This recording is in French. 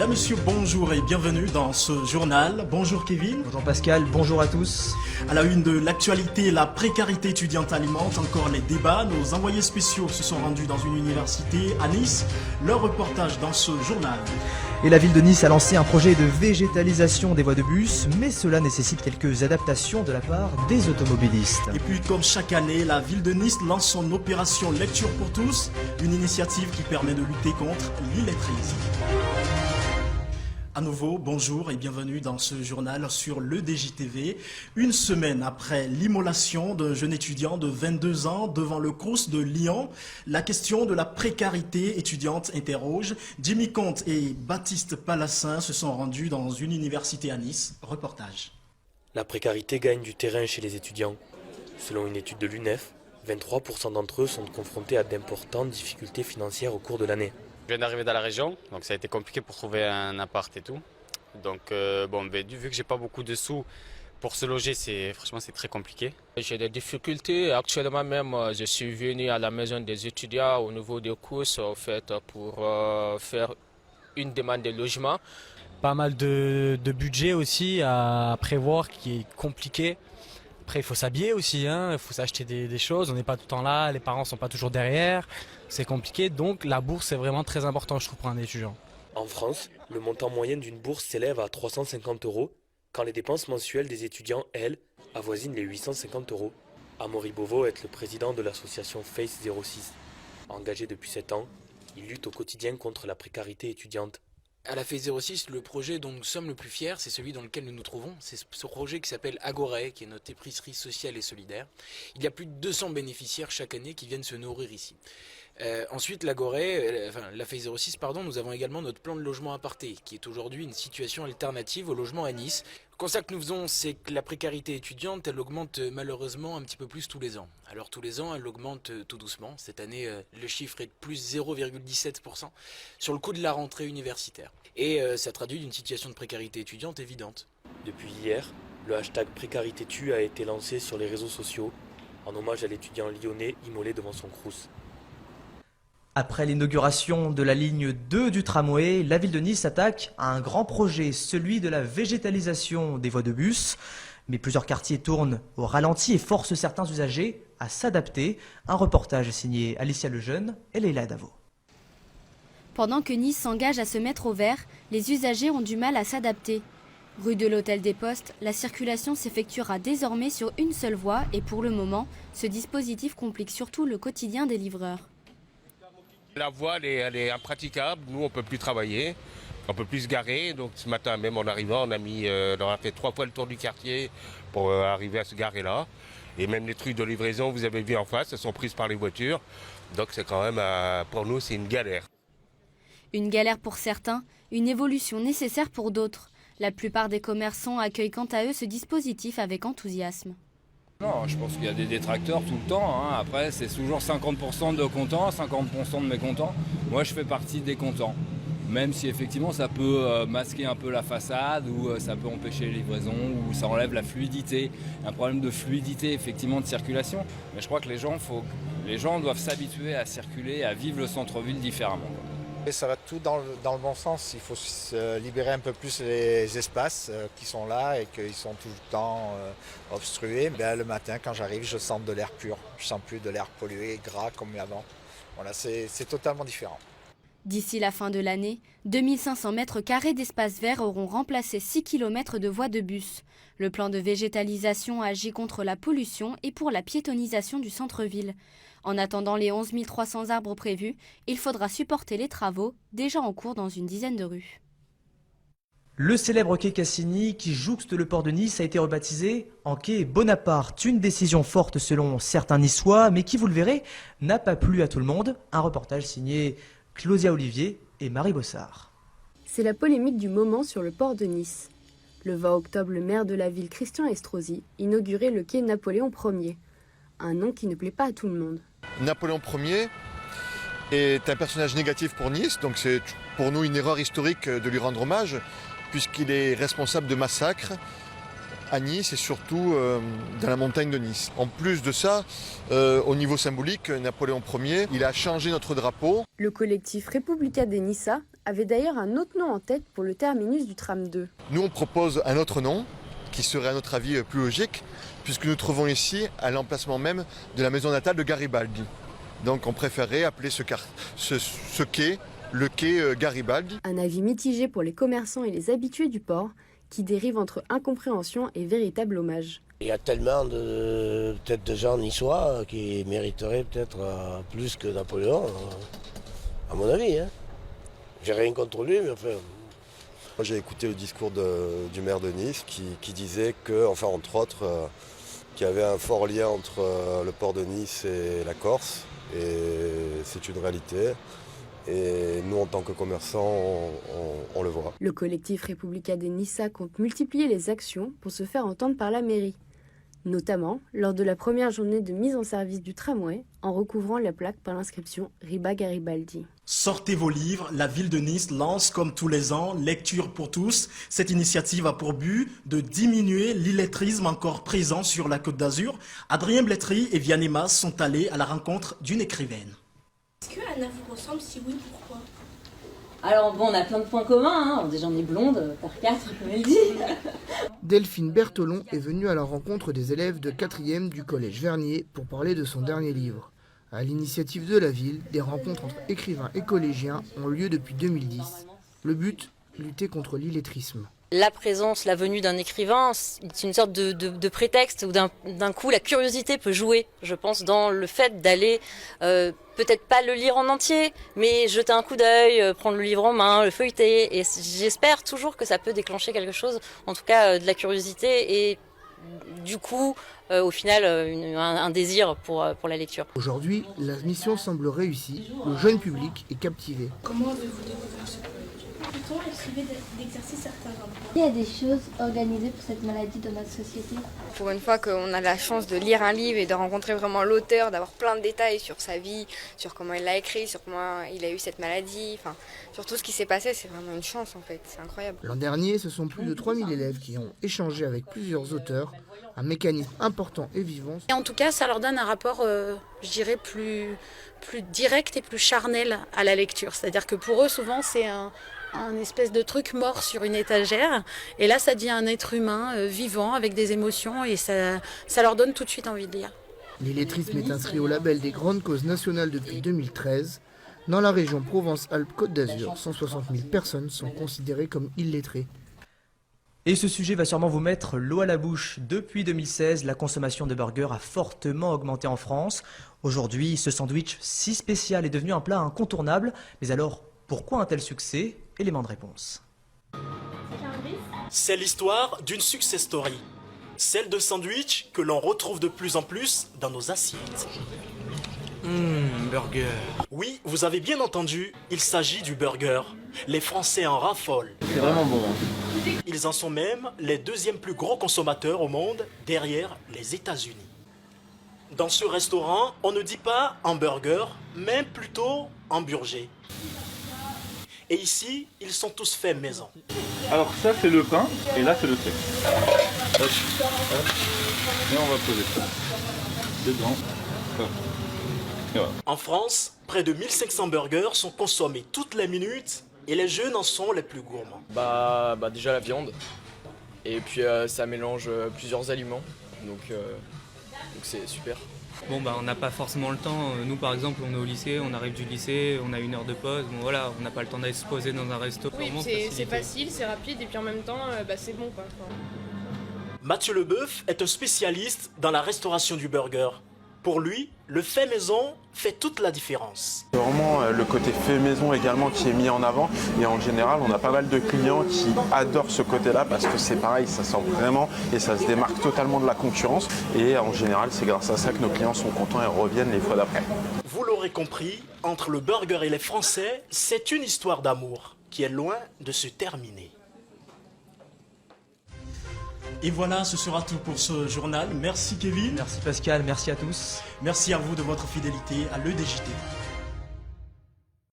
Mesdames, Messieurs, bonjour et bienvenue dans ce journal. Bonjour Kevin. Bonjour Pascal, bonjour à tous. À la une de l'actualité, la précarité étudiante alimente encore les débats. Nos envoyés spéciaux se sont rendus dans une université à Nice. Leur reportage dans ce journal. Et la ville de Nice a lancé un projet de végétalisation des voies de bus, mais cela nécessite quelques adaptations de la part des automobilistes. Et puis, comme chaque année, la ville de Nice lance son opération Lecture pour tous, une initiative qui permet de lutter contre l'illettrisme. À nouveau, bonjour et bienvenue dans ce journal sur le DJTV. Une semaine après l'immolation d'un jeune étudiant de 22 ans devant le Crous de Lyon, la question de la précarité étudiante interroge. Jimmy Comte et Baptiste Palassin se sont rendus dans une université à Nice. Reportage. La précarité gagne du terrain chez les étudiants. Selon une étude de l'UNEF, 23% d'entre eux sont confrontés à d'importantes difficultés financières au cours de l'année. Je viens d'arriver dans la région, donc ça a été compliqué pour trouver un appart et tout. Donc vu que j'ai pas beaucoup de sous pour se loger, franchement c'est très compliqué. J'ai des difficultés. Actuellement même, je suis venu à la maison des étudiants au niveau des courses pour faire une demande de logement. Pas mal de budget aussi à prévoir qui est compliqué. Après, il faut s'habiller aussi, il faut s'acheter des choses. On n'est pas tout le temps là, les parents ne sont pas toujours derrière. C'est compliqué, donc la bourse est vraiment très important, je trouve, pour un étudiant. En France, le montant moyen d'une bourse s'élève à 350 €, quand les dépenses mensuelles des étudiants, elles, avoisinent les 850 €. Amaury Beauvau est le président de l'association Face 06. Engagé depuis 7 ans, il lutte au quotidien contre la précarité étudiante. À la Face 06, le projet dont nous sommes le plus fiers, c'est celui dans lequel nous nous trouvons. C'est ce projet qui s'appelle Agorae, qui est notre épicerie sociale et solidaire. Il y a plus de 200 bénéficiaires chaque année qui viennent se nourrir ici. Ensuite, la Face 06, nous avons également notre plan de logement aparté, qui est aujourd'hui une situation alternative au logement à Nice. Le constat que nous faisons, c'est que la précarité étudiante, elle augmente malheureusement un petit peu plus tous les ans. Alors tous les ans, elle augmente tout doucement. Cette année, le chiffre est de plus 0,17% sur le coût de la rentrée universitaire. Et ça traduit d'une situation de précarité étudiante évidente. Depuis hier, le hashtag précarité tue a été lancé sur les réseaux sociaux, en hommage à l'étudiant lyonnais immolé devant son crous. Après l'inauguration de la ligne 2 du tramway, la ville de Nice s'attaque à un grand projet, celui de la végétalisation des voies de bus. Mais plusieurs quartiers tournent au ralenti et forcent certains usagers à s'adapter. Un reportage signé Alicia Lejeune et Leila Davo. Pendant que Nice s'engage à se mettre au vert, les usagers ont du mal à s'adapter. Rue de l'Hôtel des Postes, la circulation s'effectuera désormais sur une seule voie et pour le moment, ce dispositif complique surtout le quotidien des livreurs. La voie, elle est impraticable. Nous, on ne peut plus travailler, on ne peut plus se garer. Donc ce matin, même en arrivant, on a fait 3 fois le tour du quartier pour arriver à se garer là. Et même les trucs de livraison, vous avez vu en face, elles sont prises par les voitures. Donc c'est quand même, pour nous, c'est une galère. Une galère pour certains, une évolution nécessaire pour d'autres. La plupart des commerçants accueillent quant à eux ce dispositif avec enthousiasme. Non, je pense qu'il y a des détracteurs tout le temps. Après, c'est toujours 50% de contents, 50% de mécontents. Moi, je fais partie des contents. Même si effectivement, ça peut masquer un peu la façade, ou ça peut empêcher les livraisons, ou ça enlève la fluidité. Un problème de fluidité, effectivement, de circulation. Mais je crois que les gens doivent s'habituer à circuler, à vivre le centre-ville différemment. Et ça va tout dans le bon sens. Il faut se libérer un peu plus les espaces qui sont là et qui sont tout le temps obstrués. Le matin, quand j'arrive, je sens de l'air pur. Je ne sens plus de l'air pollué, gras comme avant. Voilà, c'est totalement différent. D'ici la fin de l'année, 2500 mètres carrés d'espaces verts auront remplacé 6 km de voies de bus. Le plan de végétalisation agit contre la pollution et pour la piétonisation du centre-ville. En attendant les 11 300 arbres prévus, il faudra supporter les travaux, déjà en cours dans une dizaine de rues. Le célèbre quai Cassini, qui jouxte le port de Nice, a été rebaptisé en quai Bonaparte. Une décision forte selon certains Niçois, mais qui, vous le verrez, n'a pas plu à tout le monde. Un reportage signé Claudia Olivier et Marie Bossard. C'est la polémique du moment sur le port de Nice. Le 20 octobre, le maire de la ville, Christian Estrosi, inaugurait le quai Napoléon Ier. Un nom qui ne plaît pas à tout le monde. Napoléon Ier est un personnage négatif pour Nice, donc c'est pour nous une erreur historique de lui rendre hommage, puisqu'il est responsable de massacres à Nice et surtout dans la montagne de Nice. En plus de ça, au niveau symbolique, Napoléon Ier, il a changé notre drapeau. Le collectif Républicain des Niças avait d'ailleurs un autre nom en tête pour le terminus du tram 2. Nous, on propose un autre nom qui serait à notre avis plus logique, puisque nous trouvons ici à l'emplacement même de la maison natale de Garibaldi. Donc on préférait appeler ce quai le quai Garibaldi. Un avis mitigé pour les commerçants et les habitués du port, qui dérivent entre incompréhension et véritable hommage. Il y a tellement peut-être de gens niçois qui mériteraient peut-être plus que Napoléon, à mon avis. Hein. J'ai rien contre lui, mais enfin... Moi, j'ai écouté le discours du maire de Nice qui disait que, enfin entre autres, qu'il y avait un fort lien entre le port de Nice et la Corse, et c'est une réalité. Et nous, en tant que commerçants, on le voit. Le collectif Republica de Nissa compte multiplier les actions pour se faire entendre par la mairie, notamment lors de la première journée de mise en service du tramway, en recouvrant la plaque par l'inscription Riba Garibaldi. Sortez vos livres, la ville de Nice lance comme tous les ans Lecture pour tous. Cette initiative a pour but de diminuer l'illettrisme encore présent sur la Côte d'Azur. Adrien Blétry et Vianney Mas sont allés à la rencontre d'une écrivaine. Est-ce que Anna vous ressemble? Si oui, pourquoi? Alors bon, on a plein de points communs, hein. Déjà on est blonde, par 4, comme elle dit. Delphine Bertolon est venue à la rencontre des élèves de 4e du collège Vernier pour parler de son dernier livre. À l'initiative de la ville, des rencontres entre écrivains et collégiens ont lieu depuis 2010. Le but, lutter contre l'illettrisme. La présence, la venue d'un écrivain, c'est une sorte de prétexte où d'un coup la curiosité peut jouer, je pense, dans le fait d'aller, peut-être pas le lire en entier, mais jeter un coup d'œil, prendre le livre en main, le feuilleter. Et j'espère toujours que ça peut déclencher quelque chose, en tout cas de la curiosité et du coup, au final, un désir pour la lecture. Aujourd'hui, la mission semble réussie, le jeune public est captivé. Comment avez-vous découvert ce projet? Peut-on essayer d'exercer certains emplois? Il y a des choses organisées pour cette maladie dans notre société. Pour une fois qu'on a la chance de lire un livre et de rencontrer vraiment l'auteur, d'avoir plein de détails sur sa vie, sur comment il l'a écrit, sur comment il a eu cette maladie, enfin, sur tout ce qui s'est passé, c'est vraiment une chance en fait, c'est incroyable. L'an dernier, ce sont plus de 3000 élèves qui ont échangé avec plusieurs auteurs, un mécanisme important et vivant. Et en tout cas, ça leur donne un rapport, je dirais, plus direct et plus charnel à la lecture. C'est-à-dire que pour eux, souvent, c'est un espèce de truc mort sur une étagère. Et là, ça devient un être humain vivant, avec des émotions, et ça leur donne tout de suite envie de lire. L'illettrisme est inscrit au label des grandes causes nationales depuis 2013. Dans la région Provence-Alpes-Côte d'Azur, 160 000 personnes sont considérées comme illettrées. Et ce sujet va sûrement vous mettre l'eau à la bouche. Depuis 2016, la consommation de burgers a fortement augmenté en France. Aujourd'hui, ce sandwich si spécial est devenu un plat incontournable. Mais alors, pourquoi un tel succès? Élément de réponse. C'est l'histoire d'une success story. Celle de sandwich que l'on retrouve de plus en plus dans nos assiettes. Burger. Oui, vous avez bien entendu, il s'agit du burger. Les Français en raffolent. C'est vraiment bon. Ils en sont même les deuxièmes plus gros consommateurs au monde, derrière les États-Unis. Dans ce restaurant, on ne dit pas hamburger, mais plutôt hamburger. Et ici, ils sont tous faits maison. Alors ça c'est le pain, et là c'est le steak. Hop, hop. Et on va poser ça dedans. Hop. Et voilà. En France, près de 1500 burgers sont consommés toutes les minutes et les jeunes en sont les plus gourmands. Bah déjà la viande, et puis ça mélange plusieurs aliments, donc c'est super. Bon on n'a pas forcément le temps, nous par exemple on est au lycée, on arrive du lycée, on a 1 heure de pause, bon voilà, on n'a pas le temps d'aller se poser dans un resto. Oui, c'est facile, c'est rapide et puis en même temps c'est bon quoi. Mathieu Leboeuf est un spécialiste dans la restauration du burger. Pour lui, le fait maison fait toute la différence. C'est vraiment le côté fait maison également qui est mis en avant, et en général on a pas mal de clients qui adorent ce côté-là parce que c'est pareil, ça sort vraiment et ça se démarque totalement de la concurrence, et en général c'est grâce à ça que nos clients sont contents et reviennent les fois d'après. Vous l'aurez compris, entre le burger et les Français, c'est une histoire d'amour qui est loin de se terminer. Et voilà, ce sera tout pour ce journal. Merci Kevin. Merci Pascal, merci à tous. Merci à vous de votre fidélité à l'EDJTV.